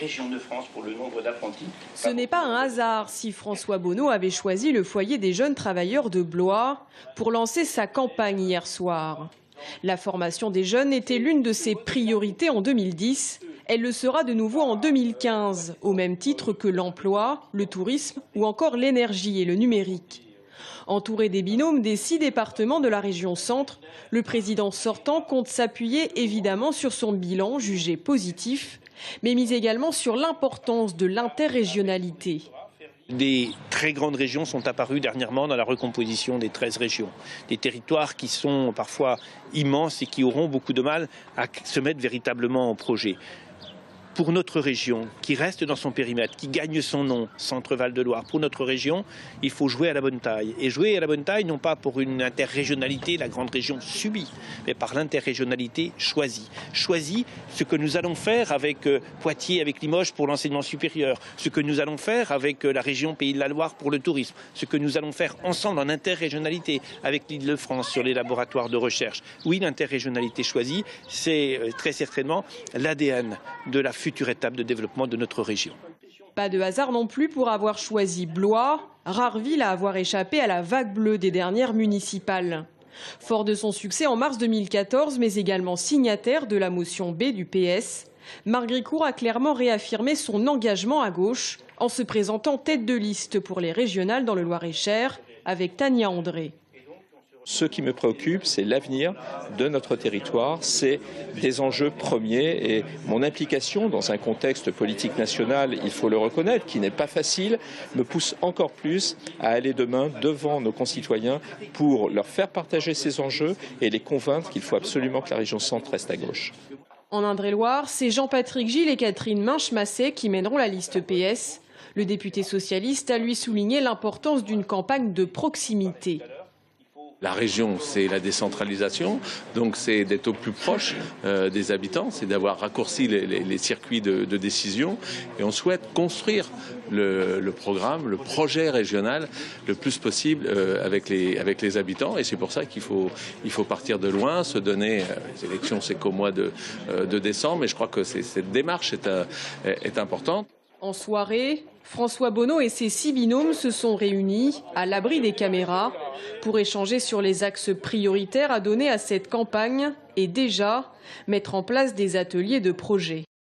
région de France pour le nombre d'apprentis. Ce n'est pas un hasard si François Bonneau avait choisi le foyer des jeunes travailleurs de Blois pour lancer sa campagne hier soir. La formation des jeunes était l'une de ses priorités en 2010. Elle le sera de nouveau en 2015, au même titre que l'emploi, le tourisme ou encore l'énergie et le numérique. Entouré des binômes des 6 départements de la région centre, le président sortant compte s'appuyer évidemment sur son bilan jugé positif, mais mise également sur l'importance de l'interrégionalité. Des très grandes régions sont apparues dernièrement dans la recomposition des 13 régions. Des territoires qui sont parfois immenses et qui auront beaucoup de mal à se mettre véritablement en projet. Pour notre région, qui reste dans son périmètre, qui gagne son nom, Centre-Val de Loire, pour notre région, il faut jouer à la bonne taille. Et jouer à la bonne taille, non pas pour une interrégionalité, la grande région subie, mais par l'interrégionalité choisie. Choisie ce que nous allons faire avec Poitiers, avec Limoges pour l'enseignement supérieur, ce que nous allons faire avec la région Pays de la Loire pour le tourisme, ce que nous allons faire ensemble en interrégionalité avec l'Île-de-France sur les laboratoires de recherche. Oui, l'interrégionalité choisie, c'est très certainement l'ADN de la future étape de développement de notre région. Pas de hasard non plus pour avoir choisi Blois, rare ville à avoir échappé à la vague bleue des dernières municipales. Fort de son succès en mars 2014, mais également signataire de la motion B du PS, Marc Gricourt a clairement réaffirmé son engagement à gauche en se présentant tête de liste pour les régionales dans le Loir-et-Cher avec Tania André. Ce qui me préoccupe, c'est l'avenir de notre territoire, c'est des enjeux premiers et mon implication dans un contexte politique national, il faut le reconnaître, qui n'est pas facile, me pousse encore plus à aller demain devant nos concitoyens pour leur faire partager ces enjeux et les convaincre qu'il faut absolument que la région centre reste à gauche. En Indre-et-Loire, c'est Jean-Patrick Gilles et Catherine Minche-Massé qui mèneront la liste PS. Le député socialiste a lui souligné l'importance d'une campagne de proximité. La région, c'est la décentralisation, donc c'est d'être au plus proche des habitants, c'est d'avoir raccourci les circuits de décision et on souhaite construire le programme, le projet régional le plus possible avec les habitants et c'est pour ça qu'il faut partir de loin, se donner, les élections c'est qu'au mois de décembre, mais je crois que cette démarche est importante. En soirée, François Bonneau et ses 6 binômes se sont réunis à l'abri des caméras pour échanger sur les axes prioritaires à donner à cette campagne et déjà mettre en place des ateliers de projet.